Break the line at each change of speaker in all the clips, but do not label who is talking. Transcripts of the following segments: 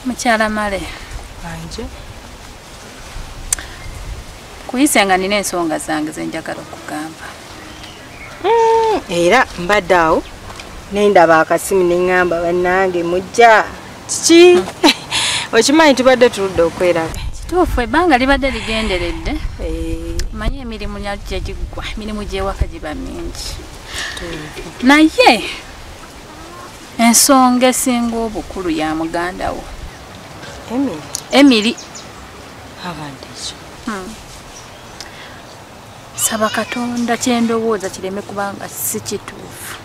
Mukyala Male.
Anje.
Kuyise nga nina ensonga zange ze njagala okugamba.
Era mbadde awo nendaba akasimu neŋŋamba bannange mujja kiki okimanyi tubadde tuludde okweraba.
Kituufu ebbanga libadde ligenderedde. Manyi emirimu gye giggwa, emirimu gy'ewaka giba mingi. Naye ensonga esinga obukulu ya muganda wo. Emily.
Abandekyo.
Saba Katonda kyendowooza kireme kubanga si kituufu.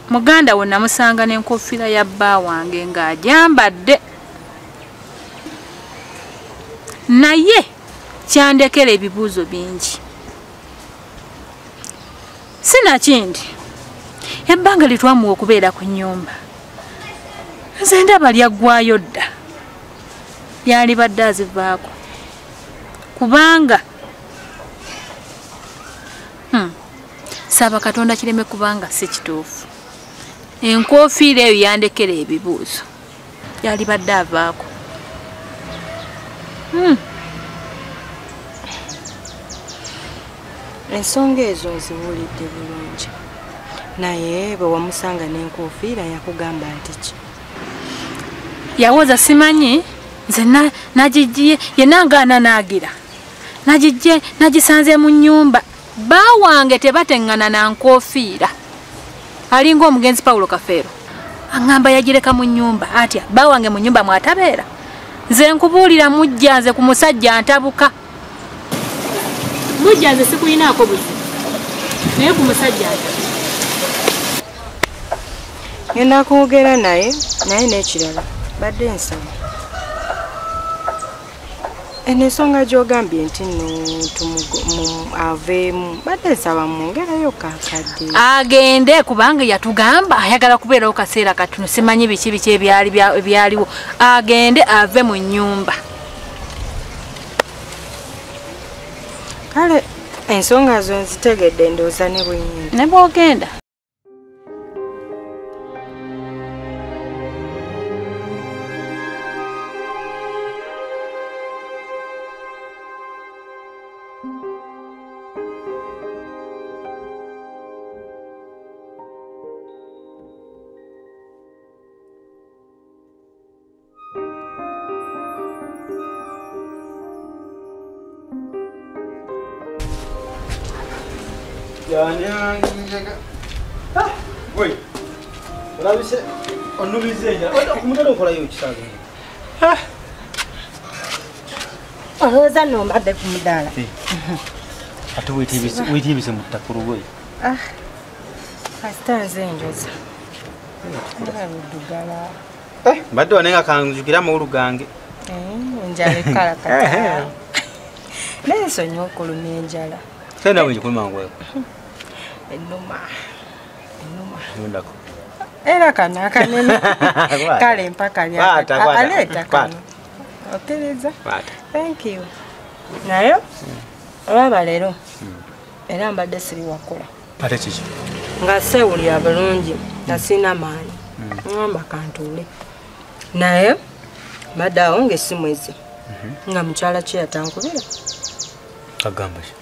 Muganda wo namusanga n'enkofiira ya bba wange ng'agyambadde. Naye kyandekera ebibuuzo bingi. Sinakindi ebbanga litwamuwa okubeera ku nnyumba. Nze ndaba lyaggwayo dda. Lyali badde azivaako. Kubanga Saba Katonda kireme kubanga si kituufu. Enkofiira eyo yandekera ebibuuzo. Yali badde avaako.
Ensonga ezo nziwulidde bulungi. Naye bwe wamusanga n'enkofiira yakugamba nti ki?
Yawoza simanyi nze nagigiye yenangana nagira. Nagigiye nagisanze mu nnyumba. Bba wange tebateŋŋana na nkofiira. Alinga omugenzi Paulo Kafeero. Angamba yagireka mu nnyumba atya bba wange mu nnyumba mwatabeera. Nze nkubuulira mujja nze ku musajja ntabuka. Mujja nze sikuyinaako buzibu. Naye ku musajja
ngenda kwogera naye n'ekirala badde nsaba. Ensonga gy'ogambye nti aveemu badde nsaba mwongerayo kakadde.
Agende kubanga yatugamba ayagala kubeerawo kaseera katono simanyi biki ebyaliwo. Agende ave mu nnyumba.
Kale ensonga zo nzitegedde ndowooza ne bwenyini.
Ne bw'ogenda.
Woi, urabise onubizenya kumutalo kola yo kisaga.
Oza no mbadde ku mudala.
Ate witibise mutakuru gwe.
Astanze njoza. Ndudugala.
Mbadde wanenga kanjukira mu lugange.
Njale kala kata. Leso nyokulumye njala.
Senda wenye kulumangwe.
Enuma.
Ndako.
Era kana kanene. Kale mpaka lyaka. Aleta kana. Oteleza. Thank you. Nayo? Olaba lero. Era mbadde siri wakola.
Ate kiki?
Nga sewuli abalungi nasina maani. Ngamba kantule. Naye mbadde awo ng'essimu ezi. Nga mukyala kye yatankubira.
Kagamba ki?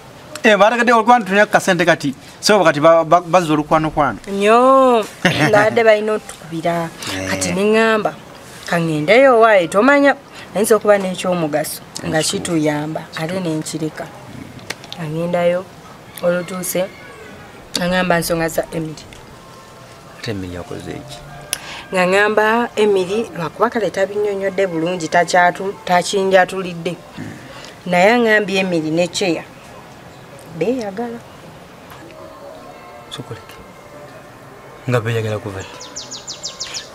Baragadde olkwano tunya kasente kati. So kati bazzo olukwano kwano.
Nnyo. Ndadde balina otukubira. Kati neŋŋamba kangendeyo waaye tomanya nayinza okuba n'ekyomugaso nga kituyamba ate n'enkirika. Agendayo olutuuse aŋŋamba nsonga za Emily.
Ate Emily yakoze eki?
Nga ŋŋamba Emily lwakuba kale tabinnyonnyodde bulungi takinjatulidde. naye aŋambye Emily ne Cheya beeyagala.
Sokoleke nga beeyagala kuva ddi?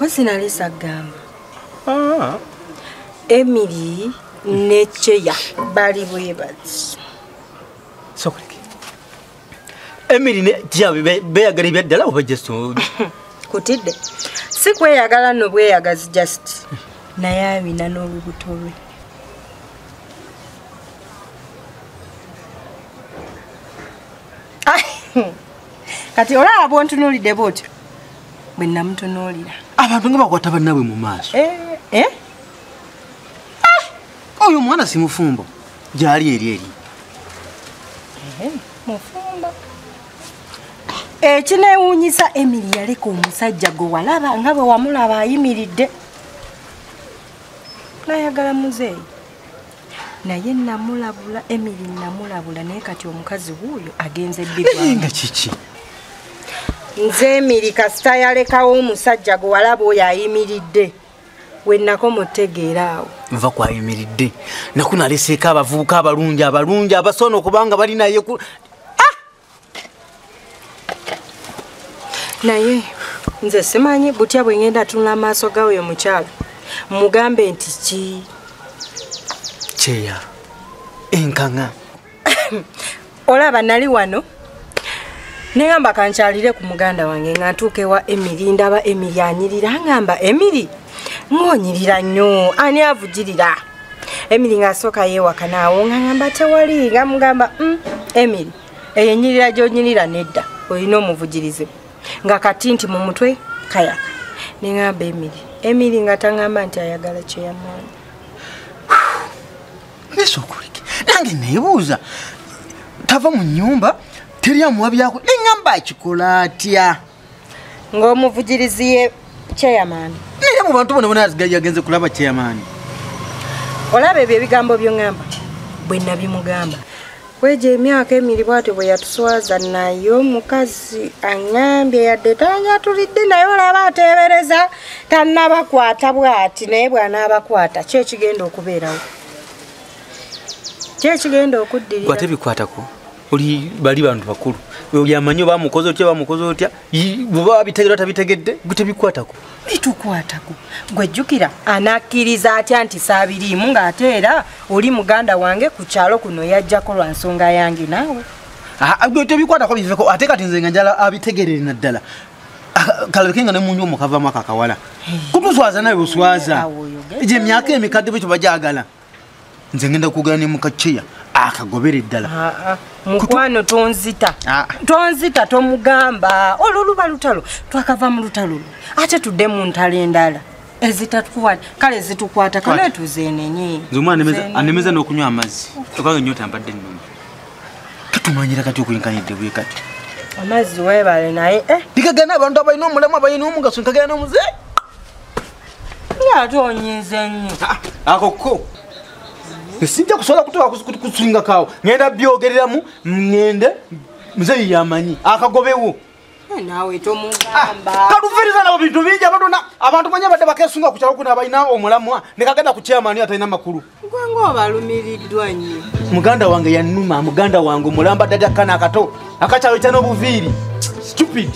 Wasinali sagamba Emily ne Cheya bali bwebazi.
Sokoleke Emily ne Cheya beeyagala ebyaddala oba just
kutidde si kweyagala no bweyagazi just naye abina n'olubuto lwe. Kati olaba bwontunuulidde bwotyo bwe namutunuulira
abantu nga bakwata bannabwe mu maaso. Oyo mwana si mufumbo gyali eri
mufumbo. Ekineewuunyisa Emily yaleka omusajja gwe walaba nga bwe wamulaba ayimiridde nayagala muzeeyi, naye namulabula Emily namulabula, naye kati omukazi wuuyo agenze
nga kiki?
Nze Emily kasita yalekawo omusajja gwe walaba oyo ayimiridde wennako mutegeera awo
nva kwayimiridde nakunaleseeko abavubuka abalungi abasoona okubanga bali naye
naye nze simanyi butya bwe ngenda tunula maaso gawe oyo mukyala mugambe nti ki
Cheya enkaŋa.
Olaba nali wano negamba kankyalire ku muganda wange nga ntuuke wa Emily ndaba Emily anyirira ngamba Emily ng'onyirira nnyo ani avugirira. Emily ng'asooka yeewaka naawo nga ngamba tewali nga mugamba Emily eyo enyirira gy'onyirira nedda olina omuvugirize nga kati nti mu mutwe kayaka. Nengamba Emily nga taŋŋamba nti ayagala kyeyamwana.
Nesokoleke nange neebuuza tava mu nnyumba teri amuwa byako neŋŋamba akikola atya
ng'omuvugirizi ye chairman.
Naye mu bantu bonna yagenze kulaba chairman.
Olaba ebyo ebigambo by'oŋŋamba bwe nabimugamba kweja emyaka Emily bwatyo bwe yatuswaza naye omukazi aŋŋambye yadde tanyatulidde naye olaba ateebereza tannabakwata bw'ati naye bw'anaabakwata ki ekigenda okubeerawo ki ekigenda okuddirira.
Gwate bikwatako oli bali bantu bakulu oli amanyi bamukoze otya bwe bitegedde tabitegedde gutebikwatako
bitukwatako gwejjukira anakkiriza atya nti saabiriimu ng'ate era oli muganda wange ku kyalo kuno yajjako lwa nsonga yange naawe
gwe tebikwatako biveko ate kati nze nga njala abitegerere naddala kalabike nga ne munju omukavamu akakawala kutuswaza nawe oswaza egyo emyaka emikadde bwekyo bajagala nze ngenda kugala ne mukacheya akagobere ddala.
Mukwano tonzita tomugamba olwo luba lutalo twakava mu lutalo ate tudde mu ntalo endala ezitatukwata kale zitukwata kale tuzeenenye.
Nze omwana anemeza n'okunywa amazzi okanga nnyota mbadde nnuma tutumanyira kati okuyinkanidde bwe kati
amazzi weebale naye
bikagana abantu abalina omulemu abalina omugaso nkagana n'omuzeeyi
ng'ate onyize nnyo
akoko sinja kusobola kusinga kawo ngenda byogereramu ngende muzeeyi yamanyi akagobewo
naawe tomugamba
kaluviriza nabo bintu bingi abantu manya badde bakesunga ku kyalo kuno abalina omulamwa ne kagenda ku chairman atalina makulu
gwe ng'obalumiriddwa nnyo.
muganda wange yannuma muganda wange omulamba ddala akana akato akakyalo kya n'obuviiri stupid.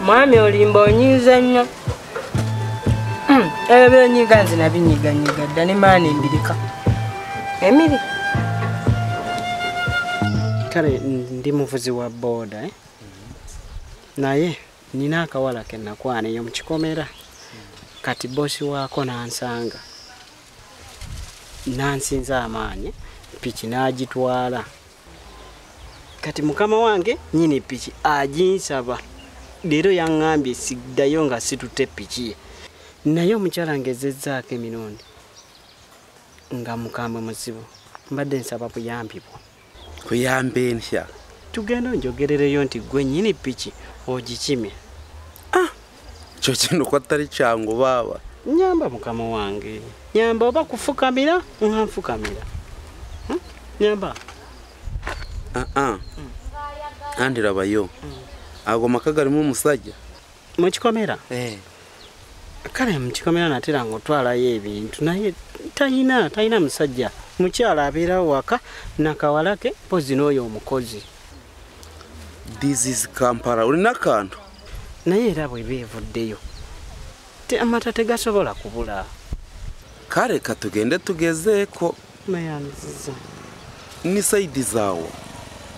Mwami olimba onyize nnyo ebyo byonyiga nze nabinyiganyiga dda ne maani embirika Emily.
Kale ndi muvuzi wa boda naye nina akawala ke nakwana eyo mu kikomera kati bosi waako nansanga nansinza amaanyi piki n'agitwala kati mukama wange nyini piki aginsaba leero yaŋŋambye siddayo nga situtte piki ye naye omukyala ngezezzaako emirundi nga mukambwe muzibu mbadde nsaba buyambi bwo.
Kuyambe nsya
tugenda onjogerereyo nti gwe nyini piki ogikimye.
kyo kino kwatali kyangu baaba
Nyamba mukama wange nyamba oba kufukamira nga nfukamira nyamba
andirabayo ago maka galimu omusajja
mu kikomera kale mu kikomera natera ng'otwalayo ebintu naye Talina musajja. Mukyala abeera waka nakawalake pozi n'oyo omukozi.
This is Kampala. Ulina kantu?
Naye era bwe beevuddeyo. Amata tegasobola kubula.
Kale katugende tugezeeko.
Mayanziza.
Ni saidi zaawo.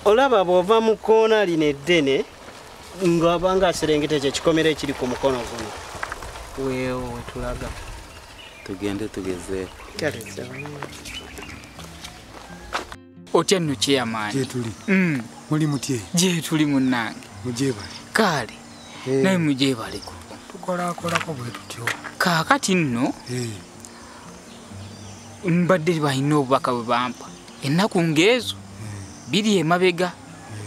Olaba bw'ova mu koona lino eddene ng'abanga aserengeta ekyo ekikomera ekiri ku mukono guno. Weewo wetulaga.
Tugende tugezeeko.
Otya nno kyeyamaani?
Gye tuli. Muli mutye?
Gye tuli munnange.
Mugyebale.
Kale naye mugyebaleko.
Tukolakolako bwe tutyo.
Kaakati nno mbadde balina obubaka bwe bampa ennaku ng'ezo biri emabega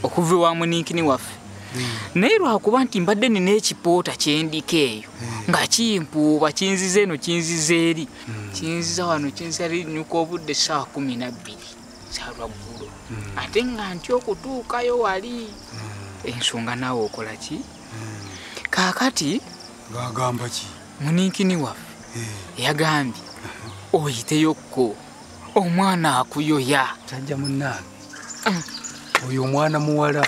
okuva ewa muninkini waffe. Naye lwakuba nti mbadde nina ekipoota kyendika eyo nga kimpuuba kinziza eno kinziza eri kinziza wano kinziza linyuka obudde essaawa 12 salwaggulo ate nga nti okutuukayo wali ensonga naawe okola ki? Kaakati
ng'agamba ki?
Muninkini waffe yagambye oyiteyokko omwana akuyoya.
Sajja munnange oyo omwana muwala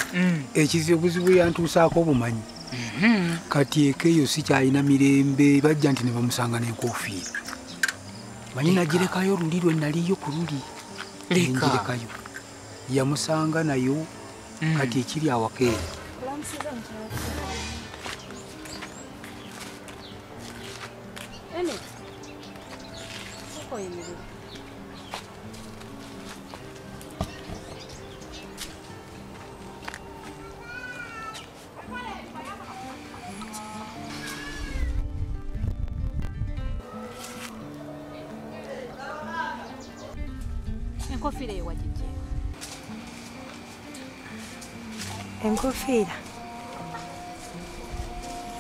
ekizibuzibu yantuusaako obumanyi. Kati ekeeyo si kyalina mirembe bajja nti ne bamusanga n'enkofiira. Manyi nagirekayo luli lwe naliyo ku luli. Ngirekayo yamusanga nayo kati ekiri awaka eyo.
Enkofiira eyo wagijja?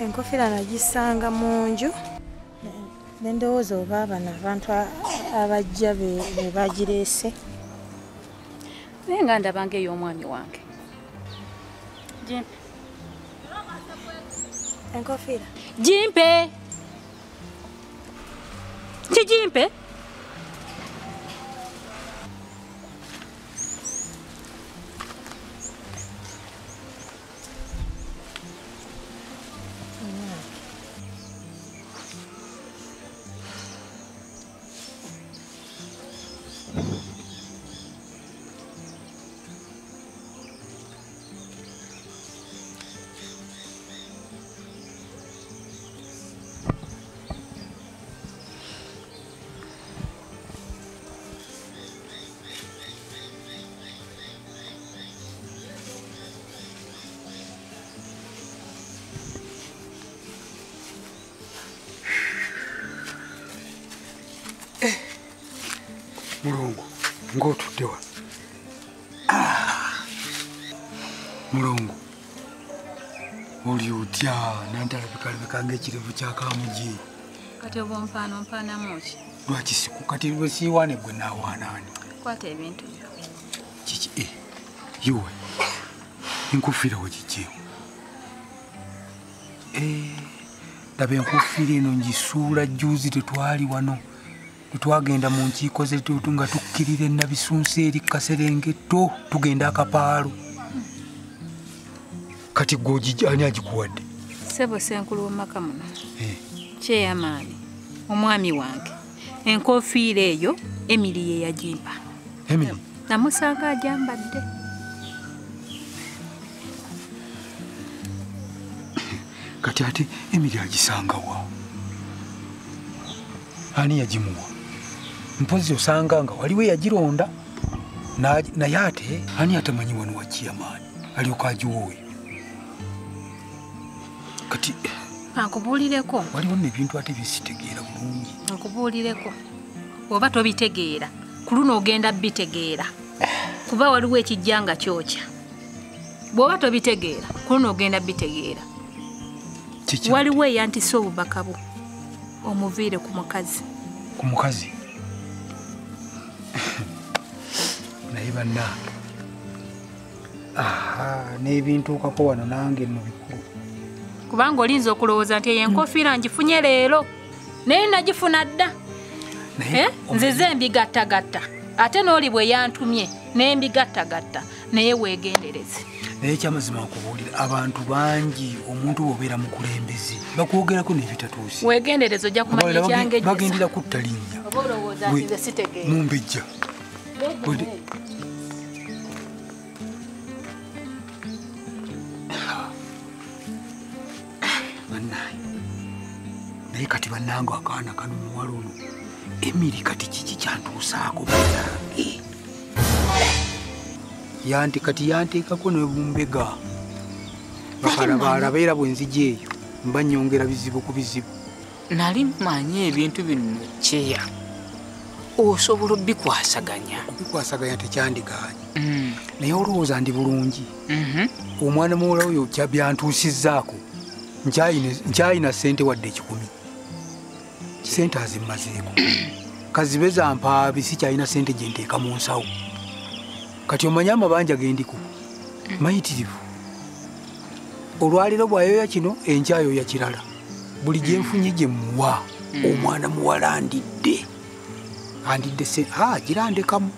Enkofiira nagisanga mu nju nendowooza oba abano abantu abajja be bagireese.
Naye nga ndabanga ey'omwami wange. Jimpe.
Enkofiira?
Jimpe! Kijimpe?
Mulongo ng'otudde wa? Mulongo oli otya nantalabika ng'ekirevu kya Kamugi.
Kati oba ompaanamu ki?
Lwaki siku kati lwe siiwaane gwe naawaanaani?
Kwata ebintu byo.
Kiki yiwe enkofiira wagijjeewo? Laba enkofiira eno ngisuula jjuuzi tetwali wano. Twagenda mu nkiiko zetu nga tukkirira e Nabisunsi eri Kaserengeto tugenda akapaalo. Kati gwe ani agikuwadde?
Ssebo Senkulu w'omaka muno. Kyeyamaani omwami wange enkofiira eyo Emily ye yagimpa.
Emily?
Namusanga agyambadde.
Kati ate Emily agisanga wa? Ani yagimuwa? Mpozi osanga nga waliwo yagironda naye ate ani atamanyi wano wa Kyeyamaani alyoka agiwooyo. Kati
ankubuulireko.
Waliwo n'ebintu ate byesitegeera bulungi.
Ankubuulireko oba tobitegeera ku luno ogenda bitegeera kuba waliwo ekijja nga kyokya. Bw'oba tobitegeera ku luno ogenda bitegeera. Waliwo eyantise obubaka bwo omuviire ku mukazi.
Ku mukazi? Naye bannange n'ebintuukako wano nange nno bikulu.
Kubanga olinza okulowooza nti eyo enkofiira ngifunye leero naye nagifuna dda. nzize mbigattagatta ate n'oli bwe yantumye nembigattagatta naye weegendereze.
naye ekyamazima okubuulira abantu bangi omuntu bw'obeera mukulembeze bakwogerako n'ebitatuusi.
Weegendereze ojja kumanya ekyangejjesa.
Bagendera kutta linnya
oba olowooza nti nze sitegeera.
mumbejja bannaye naye kati bannange akaana kano muwala ono Emiri kati kiki kyantuusaako bannange yanti kati yanteekako nebumbega bakalabaala beera bwenzija eyo mba nnyongera bizibu ku bizibu.
Nali mmanyi ebintu bino kyeya osobola obikwasaganya.
Okubikwasaganya tekyandiganye naye olowooza ndi bulungi. Omwana muwala oyo byantuusizzaako nkyayina ssente wadde 10 ssente azimmazeeko kazibe zampaabi sikyalina ssente gye nteeka mu nsawo. Kati omanye amabanja gendiku mayitirivu. Olwaliro bwayoya kino enkyayoya kirala buli gye nfunye gye muwa omwana muwala andidde girandekamu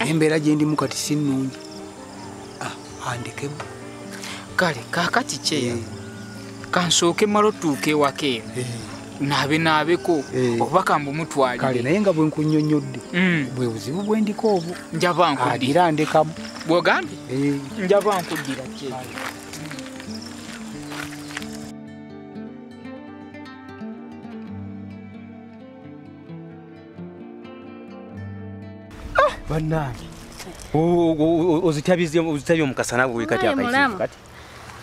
embeera gye ndimu kati si nnungi andekemu.
Kale kaakati kyeya kansooke mala otuuka ewaka eno naabeko oba kambumutwalire.
Kale naye nga bwe nkunnyonnyodde bwe buzibu bwe ndiko obwo
njaba nkuddira.
Andekamu
bw'ogambye njaba nkuddira kyeya.
Bannange ozitabye omukasana bwe kati akaisifu kati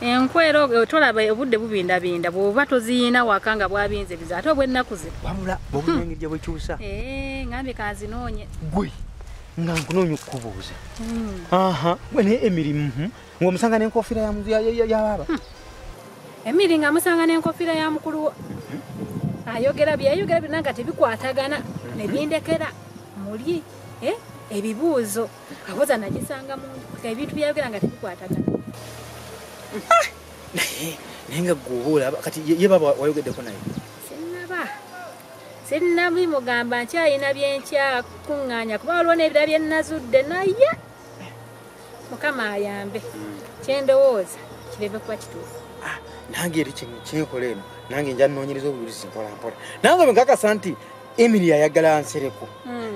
enkwero tolaba obudde bubindabinda bw'oba toziina waka nga bwabinze biza ate obw'ennaku ze
wamula obunengejja bwekyusa
ngambe kanzinoonye
gwe nga nkunoonya okukubuuza naye emirimu ng'omusanga n'enkofiira yababa
Emiri nga musanga n'enkofiira ya mukulu ayogera byayogera byonna nga tebikwatagana ne bindekera muli ebibuuzo aboza nagisanga mu ebintu byayogera nga tebikwatagana.
naye nga gwoba kati ye baba wayogeddeko naye?
Sinnabimugamba nkyayina byenkyakuŋŋaanya kuba waliwo n'ebira bye nnazudde naye Mukama ayambe kyendowooza kireme kuba kituufu.
Nange eri kyenkola eno nange nja nnoonyereza obujulizi mpolampola nange bwe nkakasa nti Emiri ayagala nsereko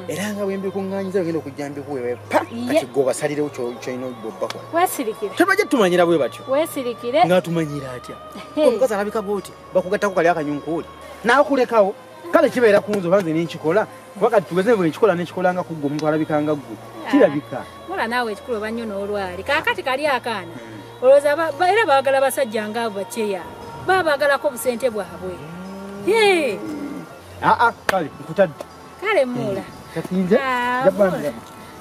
era nga bwe mbikuŋŋaanyiza bagenda okujja mbikuwewe kati gwe obasalirewo kyolina obbakola.
Weesirikire
tebajja tumanyira bwe batyo
weesirikire
nga tumanyira atya omukazi alabika bwoti bakugattako kali akanyunkuuli n'akulekawo kale kibeera ku nze oba nze nenkikola kuba kati tugeze bwe nkikola nekikolanga ku ggwe omuntu alabikanga ggwe kirabika.
Mola naawe ekikulu oba nnyo n'olwali kaakati kali akaana olowooza era baagala basajja ngaabo bakyeya baba baagalako obusente bwabwe.
Kale nkutadde
kale muula
kati nze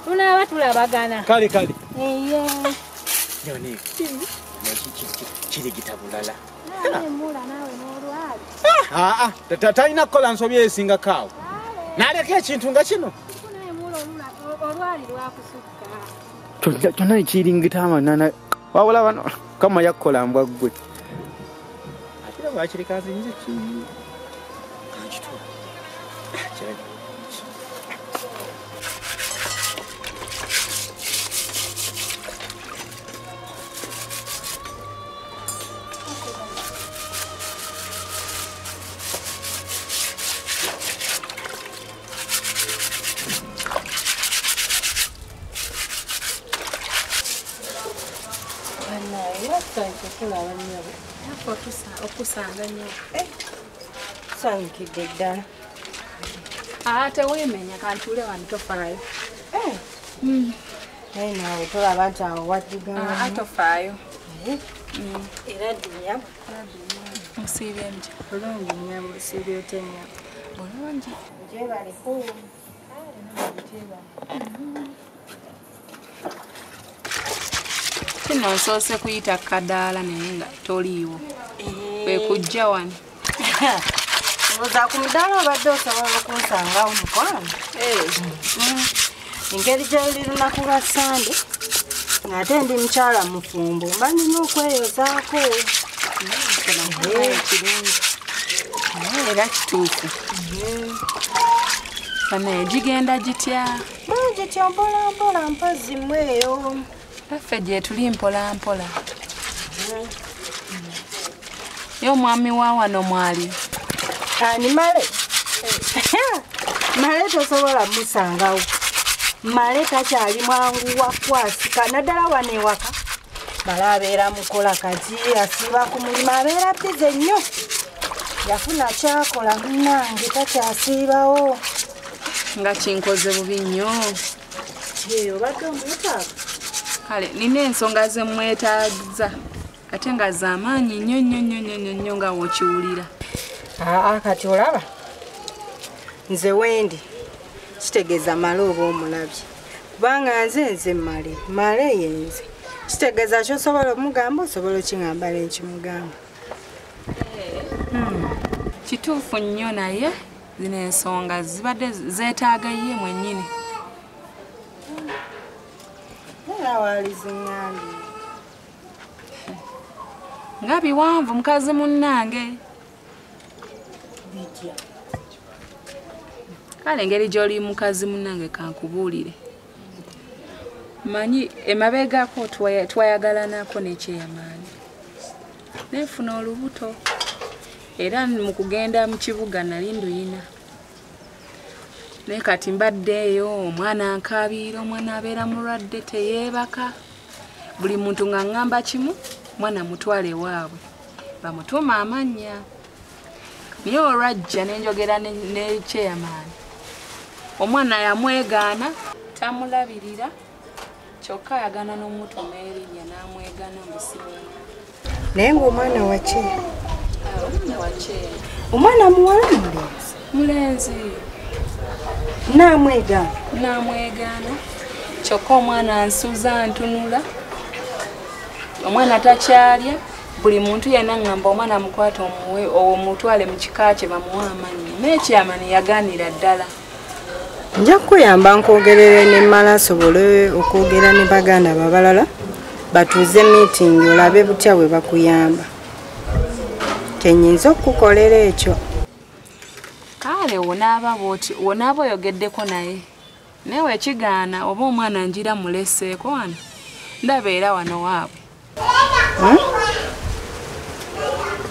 tunaaba tulabagana
kale kirigita bulala
muula naawe n'olwali
talina kukola nsobi esingako awo n'aleka ekintu nga kino
olwali lwakusukka
kyonna ekiringita amanana wabula bano kama yakukola mbwa ggwe atera bwakireka nzinze kankitula
okusanga nnyo
sankidde ddala
ate weemenya kantule wano tofaayo
naye naawe tolaba nti awo waddigana
tofaayo
era ddinya
musiibye nti
bulungi nnyabo osiibye otya nnyabo
bulungi
gyebaleko
kino nsoose kuyita kadaala naye nga toliiwo kwekujja wano
oza ku mudaala obadde osobola okunsangawo mukwano engeri gyoli lunaku lwa sande ng'ate ndi mukyala mufumbo mba nina okweyozaako
kirungi era kituufu Bane jigenda jitya.
Jitya mpola mpazi mweyo.
Affe gye tuli mpola mpola. Yo mwami wa wano mwali.
Ani Male. Male tosobola musangawo. Male takyali mwangu wa kwasika naddala wano ewaka. Male abeera mukola kati asiba ku mulimu abeera bize nnyo. Yafuna kyakola munnange takyasiibawo.
Nga kinkoze bubi nnyo.
Yeyo badde omwetaaga.
Kale nina ensonga ze mwetaagiza ate nga z'amaanyi nnyo nga wokiwulira.
Kati olaba nze wendi kitegeeza Male oba omulabye kubanga nze Male yenze kitegeeza kyosobola omugamba osobola okingamba nenkimugamba.
Kituufu nnyo naye zino ensonga zibadde zeetaaga ye mwennyini.
Era waali ziŋŋambye.
Nga biwanvu mukazi munnange. Kale engeri gy'oli mukazi munnange kankubuulire. Manyi emabegako twayagalanako n'ekyeyamaani. Neefuna olubuto. Era mu kugenda mu kibuga nali nduyina. Naye kati mbaddeeyo omwana ankaabira omwana abeera mulwadde teyeebaka. Buli muntu nga ngamba kimu mwana mutwale waabwe. Bamutuuma amannya. Naye olwajja nenjogera n'ekyeyamaani. Omwana yamwegaana tamulabirira kyokka ayagana n'omutuuma erinnya n'amwegaana musimumu.
Naye ng'omwana waki?
Omwana waki?
Omwana muwala mulenzi?
Mulenzi. Namwegaana kyokka omwana ansuza ntunula. Omwana takyalya buli muntu yenna ngamba omwana mukwata omutwale mu kika kye bamuwa amannya. N'ekyamani yagaanira ddala.
Nja kukuyamba nkwogerere ne Male asobole okwogera ne baganda babalala batuuze meeting olabe butya bwe bakuyamba. Tenyinza okukolera ekyo.
Kale wonaaba oyogeddeko naye. Naye wekigaana oba omwana njira muleseeko wano. Ndaba era wano waabwe.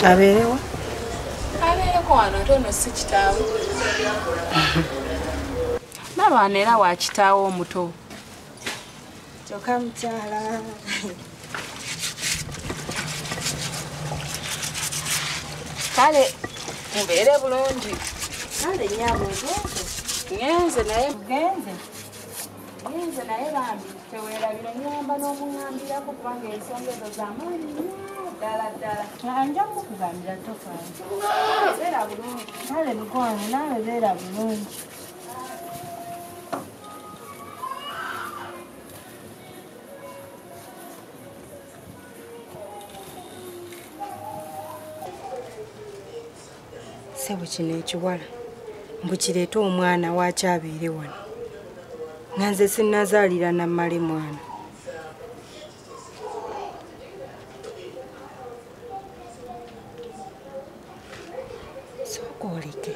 Abeerewa?
Abeereko wano ate ono si kitaawe. Ndaba wano era wa kitaawe omuto.
Kyokka mukyala.
Kale mubeere bulungi.
Kale nnyabo
ngenze naye bambi teweerabira nyamba n'omuŋŋambirako kubanga ensonga ezo z'amaanyi ddala.
Nja kukugambira tofaayo.
Beera bulungi.
Kale mukwano naawe beera bulungi. Sebo kino ekiwala mbukireete omwana wakyabeere wano nga nze sinnazaalira na Male mwana. Sooka oleke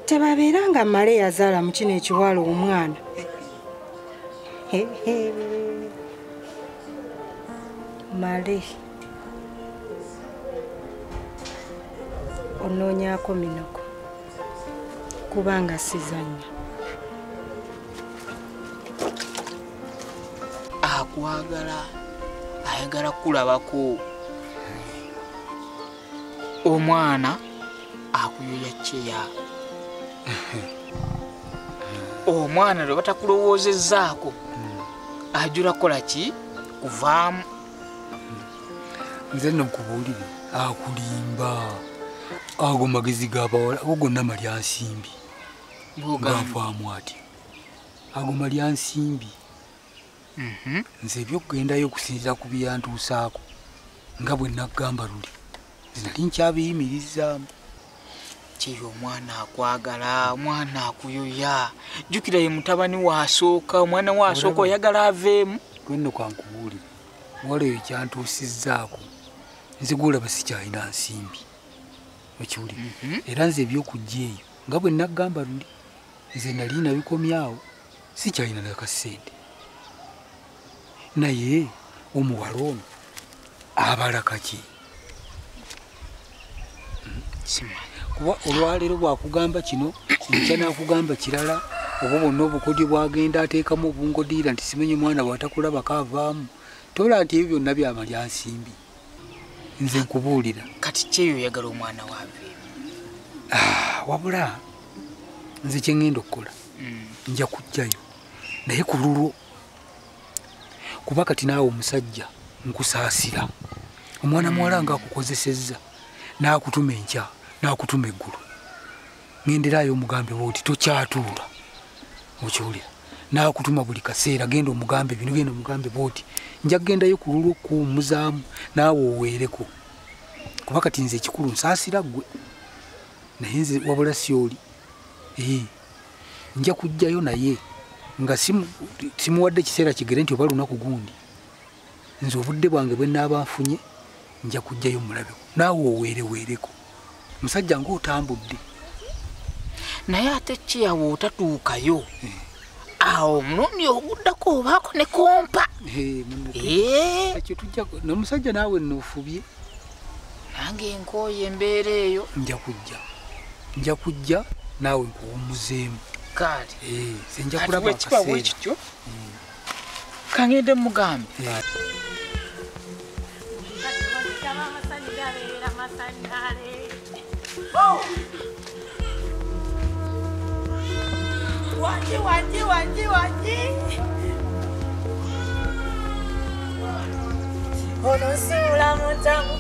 tebabeera nga Male yazaala mu kino ekiwala omwana. Male onoonyaako minoko kubanga sizannya.
Akwagala ayagala kulabako. Omwana akuyoya kyeya. Omwana lwe batakulowoozezzaako ajula kola ki kuvaamu.
Nze nokubuulire akulimba. Ago magezi g'abawala ago gonna malya nsimbi. Bw'ogavaamu ati ago malya nsimbi. Nze ebyokgendayo okusinziira ku byantuusaako nga bwe nagamba luli zinali nkyabiyimirizaamu.
Kyeyo omwana akwagala, omwana akuyoya. Jjukira ye mutabani waasooka, omwana waasooka oyagala aveemu.
Gwenno kankubuulire wala eyo kyantuusizzaako nze gwolaba sikyalina nsimbi. okiwulira era nze ebyokujja eyo nga bwe nagamba luli nze nali nabikomyawo sikyalina nakasente naye omuwala ono abala kaki kuba olwaleero bwakugamba kino nkya nakugamba kirala oba bonna obukodyo bwagenda ateekamu obungodiira nti simenye mwana bwatakulabako avaamu tola nti ebyo byonna byamalya nsimbi nze nkubuulira
kati kyeyo oyagala omwana waave
wabula nze kyengenda okukola nja kujjayo naye ku lulwo kuba kati naawe omusajja nkusaasira omwana muwala nga akukozesezza n'akutuma enkya n'akutuma eggulu ngenderayo omugambe bwoti tokyatuula okiwulira n'akutuma buli kaseera genda omugambe bino genda omugambe bwoti nja kugendayo ku lulwo okuwummuzaamu naawe oweereko kuba kati nze ekikulu nsaasira ggwe naye nze wabula syoli nja kujjayo naye nga simuwadde kiseera kigere nti oba lunaku gundi nze obudde bwange bwe naaba nfunye nja kujjayo mulabeko naawe oweereweereko musajja ng'otambudde
naye ate kiyawo otatuukayo awo munooni oguddako obaako ne kompa
ekyo tujjako nomusajja naawe noofubye
nange enkooye embeera eyo
nja kujja naawe nkuwummuzeemu
kale
ze nja kulaba
akaseera ekityo kangende mugambe
Wanji ono siula mutamu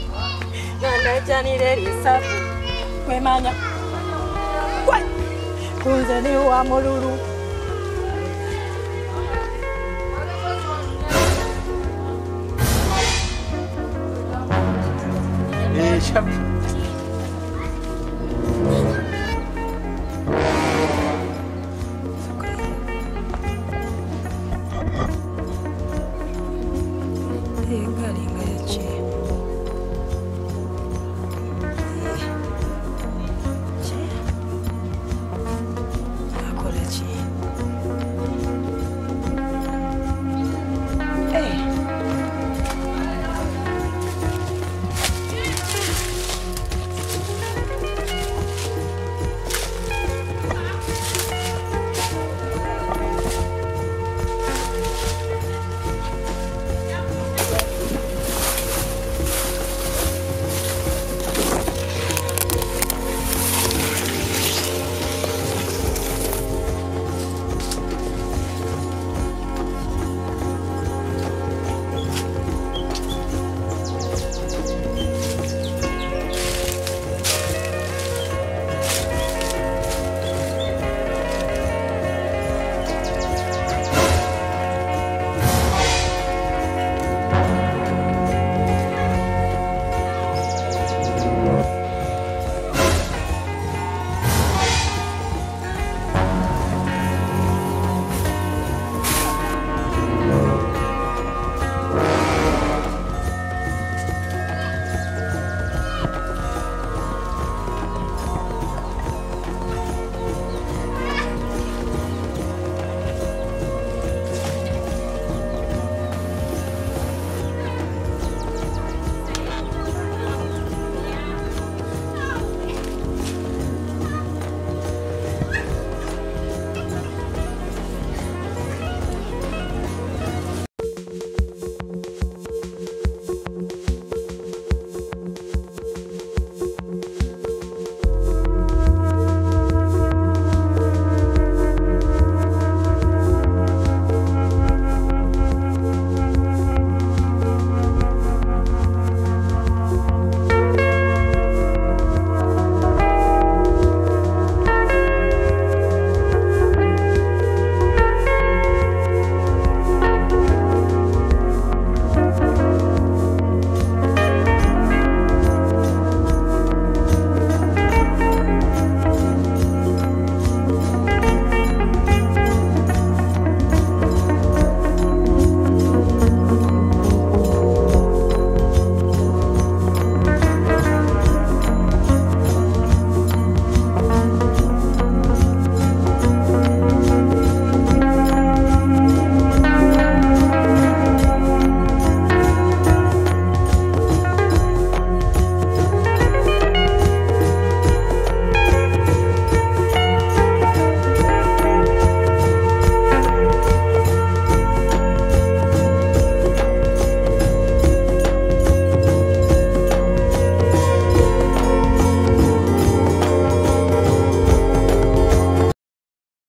nanajanire lisafu kwemanya kunze ni wa mululu